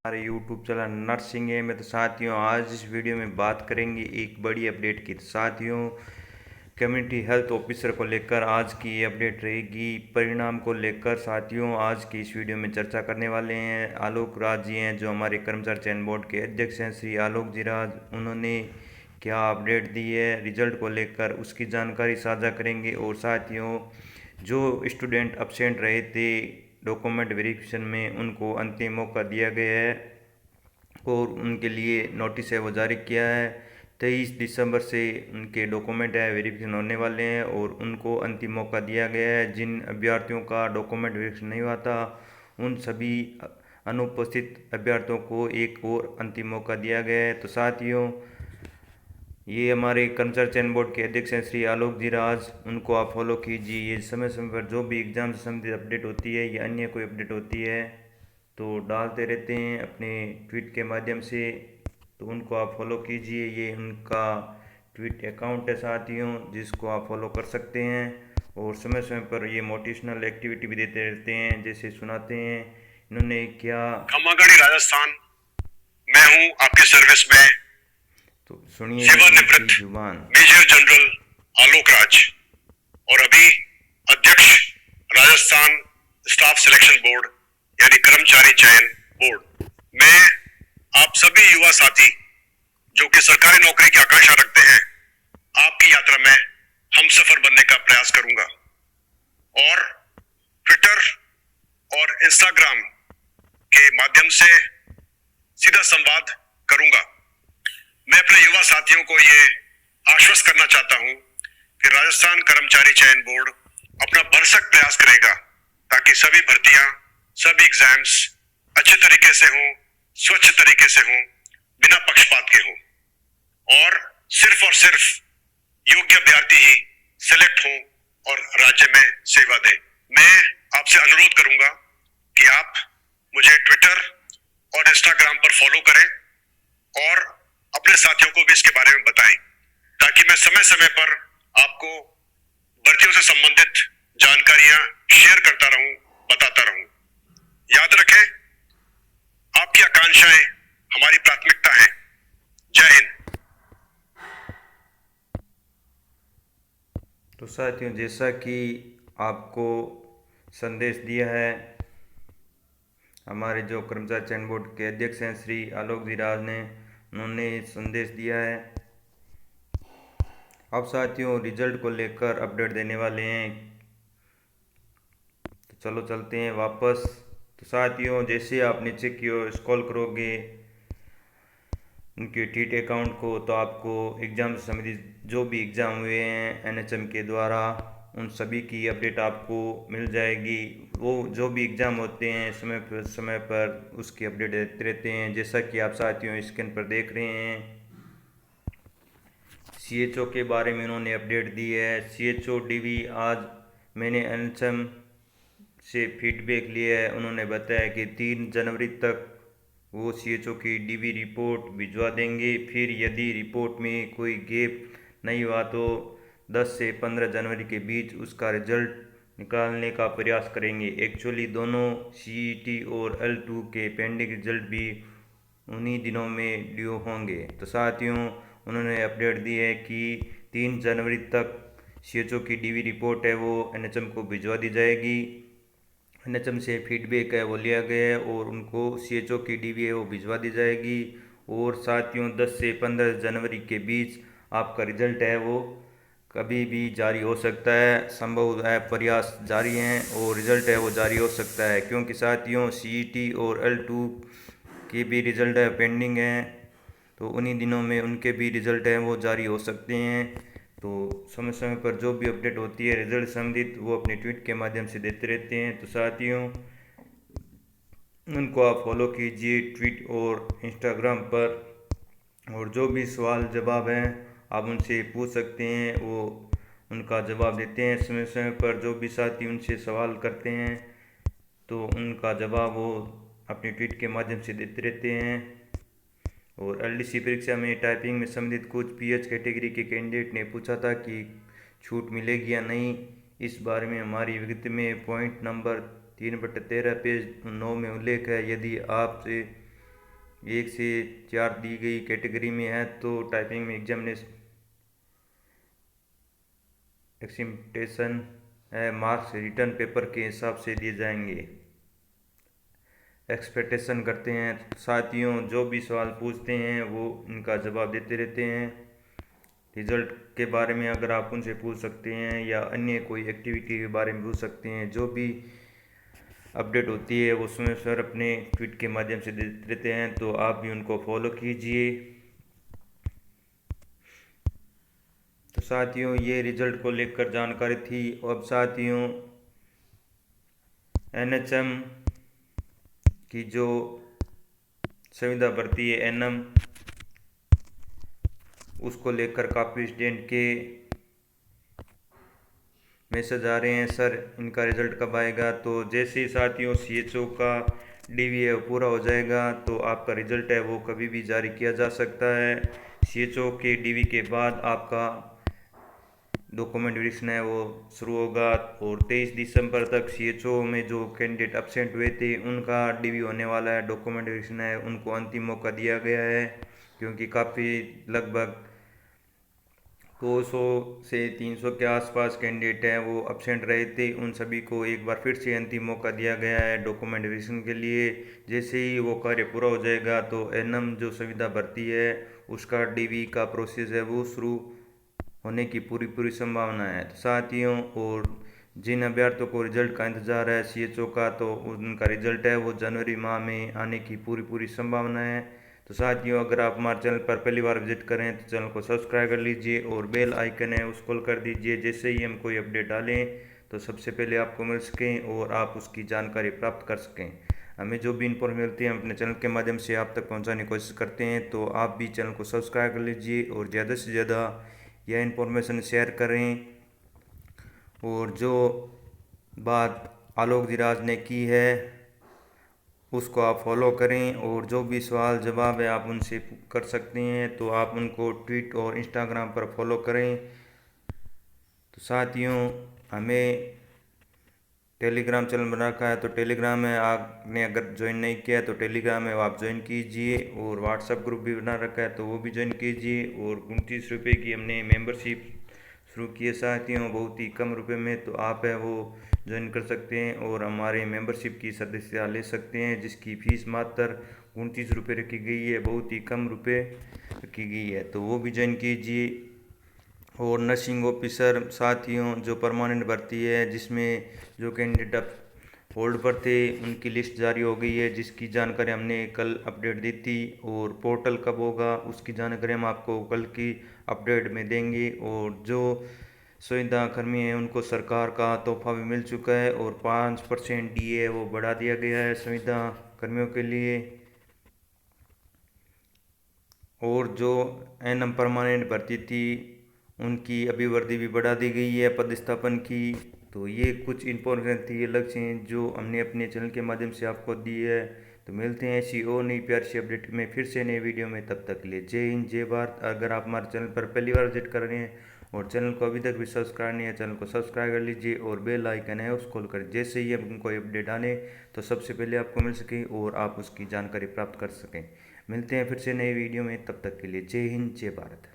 हमारे YouTube channel nursing है में। तो साथियों, आज इस वीडियो में बात करेंगे एक बड़ी अपडेट की। तो साथियों, कम्युनिटी हेल्थ ऑफिसर को लेकर आज की ये अपडेट रहेगी। परिणाम को लेकर साथियों आज की इस वीडियो में चर्चा करने वाले हैं। आलोक राज जी हैं जो हमारे कर्मचारी चयन बोर्ड के अध्यक्ष हैं, श्री आलोक जी राज। उन्होंने क्या अपडेट दी है रिजल्ट को लेकर, उसकी जानकारी साझा करेंगे। और साथियों, जो स्टूडेंट अब्सेंट रहे थे डॉक्यूमेंट वेरिफिकेशन में, उनको अंतिम मौका दिया गया है और उनके लिए नोटिस है वो जारी किया है। 23 दिसंबर से उनके डॉक्यूमेंट है वेरिफिकेशन होने वाले हैं और उनको अंतिम मौका दिया गया है। जिन अभ्यर्थियों का डॉक्यूमेंट वेरिफिकेशन नहीं हुआ था, उन सभी अनुपस्थित अभ्यर्थियों को एक और अंतिम मौका दिया गया है। तो साथियों, ये हमारे कर्मचारी चयन बोर्ड के अध्यक्ष हैं श्री आलोक जी राज, उनको आप फॉलो कीजिए। ये समय समय पर जो भी एग्ज़ाम से संबंधित अपडेट होती है या अन्य कोई अपडेट होती है तो डालते रहते हैं अपने ट्वीट के माध्यम से, तो उनको आप फॉलो कीजिए। ये उनका ट्वीट अकाउंट है साथियों, जिसको आप फॉलो कर सकते हैं। और समय समय पर ये मोटिवेशनल एक्टिविटी भी देते रहते हैं, जैसे सुनाते हैं इन्होंने क्या। खम्मागढ़ी राजस्थान, मैं हूं आपके सर्विस में तो सुनिए सेवानिवृत्त इनकी जुबान। मेजर जनरल आलोक राज और अभी अध्यक्ष राजस्थान स्टाफ सिलेक्शन बोर्ड यानी कर्मचारी चयन बोर्ड। मैं आप सभी युवा साथी जो कि सरकारी नौकरी की आकांक्षा रखते हैं, आपकी यात्रा में हम सफर बनने का प्रयास करूंगा और ट्विटर और इंस्टाग्राम के माध्यम से सीधा संवाद करूंगा। मैं अपने युवा साथियों को ये आश्वस्त करना चाहता हूं कि राजस्थान कर्मचारी चयन बोर्ड अपना भरसक प्रयास करेगा ताकि सभी भर्तियां, सभी एग्जाम्स अच्छे तरीके से हों, स्वच्छ तरीके से हों, बिना पक्षपात के हों और सिर्फ योग्य अभ्यर्थी ही सिलेक्ट हों और राज्य में सेवा दें। मैं आपसे अनुरोध करूंगा कि आप मुझे ट्विटर और इंस्टाग्राम पर फॉलो करें और अपने साथियों को भी इसके बारे में बताएं ताकि मैं समय समय पर आपको भर्तियों से संबंधित जानकारियां शेयर करता रहूं, बताता रहूं। याद रखें, आपकी आकांक्षाएं हमारी प्राथमिकता है। जय हिंद। तो साथियों, जैसा कि आपको संदेश दिया है हमारे जो कर्मचारी चयन बोर्ड के अध्यक्ष हैं श्री आलोक जी राज ने, उन्होंने संदेश दिया है। अब साथियों, रिजल्ट को लेकर अपडेट देने वाले हैं, तो चलो चलते हैं वापस। तो साथियों, जैसे आप नीचे की ओर स्क्रॉल करोगे उनके ट्वीट अकाउंट को, तो आपको एग्ज़ाम से संबंधित जो भी एग्ज़ाम हुए हैं एनएचएम के द्वारा, उन सभी की अपडेट आपको मिल जाएगी। वो जो भी एग्ज़ाम होते हैं समय पर उसकी अपडेट देते रहते हैं। जैसा कि आप साथियों स्क्रीन पर देख रहे हैं, सीएचओ के बारे में उन्होंने अपडेट दी है। सीएचओ डीवी आज मैंने एनएचएम से फीडबैक लिया है। उन्होंने बताया कि 3 जनवरी तक वो सीएचओ की डीवी रिपोर्ट भिजवा देंगे। फिर यदि रिपोर्ट में कोई गैप नहीं हुआ तो 10 से 15 जनवरी के बीच उसका रिजल्ट निकालने का प्रयास करेंगे। एक्चुअली दोनों सीईटी और L2 के पेंडिंग रिजल्ट भी उन्हीं दिनों में ड्यू होंगे। तो साथियों, उन्होंने अपडेट दी है कि 3 जनवरी तक सीएचओ की डीवी रिपोर्ट है वो एनएचएम को भिजवा दी जाएगी। एनएचएम से फीडबैक है वो लिया गया है और उनको सीएचओ की डीवी है वो भिजवा दी जाएगी। और साथियों, 10 से 15 जनवरी के बीच आपका रिजल्ट है वो कभी भी जारी हो सकता है। संभव है प्रयास जारी हैं और रिजल्ट है वो जारी हो सकता है, क्योंकि साथियों सीईटी और L2 के भी रिजल्ट है पेंडिंग हैं, तो उन्हीं दिनों में उनके भी रिजल्ट हैं वो जारी हो सकते हैं। तो समय समय पर जो भी अपडेट होती है रिजल्ट संबंधित, वो अपने ट्वीट के माध्यम से देते रहते हैं। तो साथियों, उनको आप फॉलो कीजिए ट्वीट और इंस्टाग्राम पर, और जो भी सवाल जवाब हैं आप उनसे पूछ सकते हैं, वो उनका जवाब देते हैं समय समय पर। जो भी साथी उनसे सवाल करते हैं तो उनका जवाब वो अपनी ट्वीट के माध्यम से देते रहते हैं। और एलडीसी परीक्षा में टाइपिंग में संबंधित कुछ पीएच कैटेगरी के कैंडिडेट ने पूछा था कि छूट मिलेगी या नहीं। इस बारे में हमारी विज्ञप्ति में पॉइंट नंबर 3/13 पेज 9 में उल्लेख है। यदि आपसे 1 से 4 दी गई कैटेगरी में है तो टाइपिंग में एग्जामिनेशन है, मार्क्स रिटर्न पेपर के हिसाब से दिए जाएंगे। एक्सपेक्टेशन करते हैं साथियों, जो भी सवाल पूछते हैं वो इनका जवाब देते रहते हैं। रिजल्ट के बारे में अगर आप उनसे पूछ सकते हैं या अन्य कोई एक्टिविटी के बारे में पूछ सकते हैं, जो भी अपडेट होती है वो समय सर अपने ट्वीट के माध्यम से देते रहते हैं, तो आप भी उनको फॉलो कीजिए। तो साथियों ये रिजल्ट को लेकर जानकारी थी। अब साथियों NHM की जो संविदा भर्ती है NM, उसको लेकर काफ़ी स्टूडेंट के मैसेज आ रहे हैं, सर इनका रिज़ल्ट कब आएगा। तो जैसे ही साथियों CHO का DV है पूरा हो जाएगा तो आपका रिज़ल्ट है वो कभी भी जारी किया जा सकता है। CHO के DV के बाद आपका डॉक्यूमेंट वेरिफिकेशन है वो शुरू होगा और 23 दिसंबर तक CHO में जो कैंडिडेट एब्सेंट हुए थे उनका DV होने वाला है। डॉक्यूमेंट वेरिफिकेशन है उनको अंतिम मौका दिया गया है, क्योंकि काफ़ी लगभग 200 से 300 के आसपास कैंडिडेट हैं वो एब्सेंट रहे थे। उन सभी को एक बार फिर से अंतिम मौका दिया गया है डॉक्यूमेंट वेरिफिकेशन के लिए। जैसे ही वो कार्य पूरा हो जाएगा तो NM जो संविदा भर्ती है उसका DV का प्रोसेस है वो शुरू होने की पूरी संभावना है। तो साथियों और जिन अभ्यर्थियों को रिजल्ट का इंतज़ार है CHO का, तो उनका रिजल्ट है वो जनवरी माह में आने की पूरी संभावना है। तो साथियों अगर आप हमारे चैनल पर पहली बार विजिट करें तो चैनल को सब्सक्राइब कर लीजिए और बेल आइकन है उसको कॉल कर दीजिए, जैसे ही हम कोई अपडेट डालें तो सबसे पहले आपको मिल सकें और आप उसकी जानकारी प्राप्त कर सकें। हमें जो भी इन्फॉर्मेशन मिलती है हम अपने चैनल के माध्यम से आप तक पहुंचाने की कोशिश करते हैं, तो आप भी चैनल को सब्सक्राइब कर लीजिए और ज़्यादा से ज़्यादा यह इन्फॉर्मेशन शेयर करें। और जो बात आलोक धीराज ने की है उसको आप फॉलो करें और जो भी सवाल जवाब है आप उनसे कर सकते हैं, तो आप उनको ट्वीट और इंस्टाग्राम पर फॉलो करें। तो साथियों हमें टेलीग्राम चैनल बना रखा है, तो टेलीग्राम में आपने अगर ज्वाइन नहीं किया है तो टेलीग्राम में आप ज्वाइन कीजिए और व्हाट्सएप ग्रुप भी बना रखा है तो वो भी ज्वाइन कीजिए। और 29 रुपये की हमने मेंबरशिप शुरू की है साथियों, बहुत ही कम रुपए में, तो आप है वो ज्वाइन कर सकते हैं और हमारे मेंबरशिप की सदस्यता ले सकते हैं, जिसकी फ़ीस मात्र 29 रुपये रखी गई है, बहुत ही कम रुपए रखी गई है, तो वो भी ज्वाइन कीजिए। और नर्सिंग ऑफिसर साथियों जो परमानेंट भर्ती है जिसमें जो कैंडिडेट होल्ड पर थे उनकी लिस्ट जारी हो गई है, जिसकी जानकारी हमने कल अपडेट दी थी। और पोर्टल कब होगा उसकी जानकारी हम आपको कल की अपडेट में देंगे। और जो संविदा कर्मी हैं उनको सरकार का तोहफा भी मिल चुका है और 5% DA वो बढ़ा दिया गया है संविदा कर्मियों के लिए। और जो NM परमानेंट भर्ती थी उनकी अभिवर्दी भी बढ़ा दी गई है पदस्थापन की। तो ये कुछ इन्फॉर्मेशन थी अलग से जो हमने अपने चैनल के माध्यम से आपको दी है। तो मिलते हैं ऐसी और नई प्यार सी अपडेट में फिर से नई वीडियो में, तब तक के लिए जय हिंद जय भारत। अगर आप हमारे चैनल पर पहली बार विजिट कर रहे हैं और चैनल को अभी तक भी सब्सक्राइब नहीं है, चैनल को सब्सक्राइब कर लीजिए और बेल आइकन है उसको कॉल कर, जैसे ही हम कोई अपडेट आने तो सबसे पहले आपको मिल सके और आप उसकी जानकारी प्राप्त कर सकें। मिलते हैं फिर से नई वीडियो में, तब तक के लिए जय हिंद जय भारत।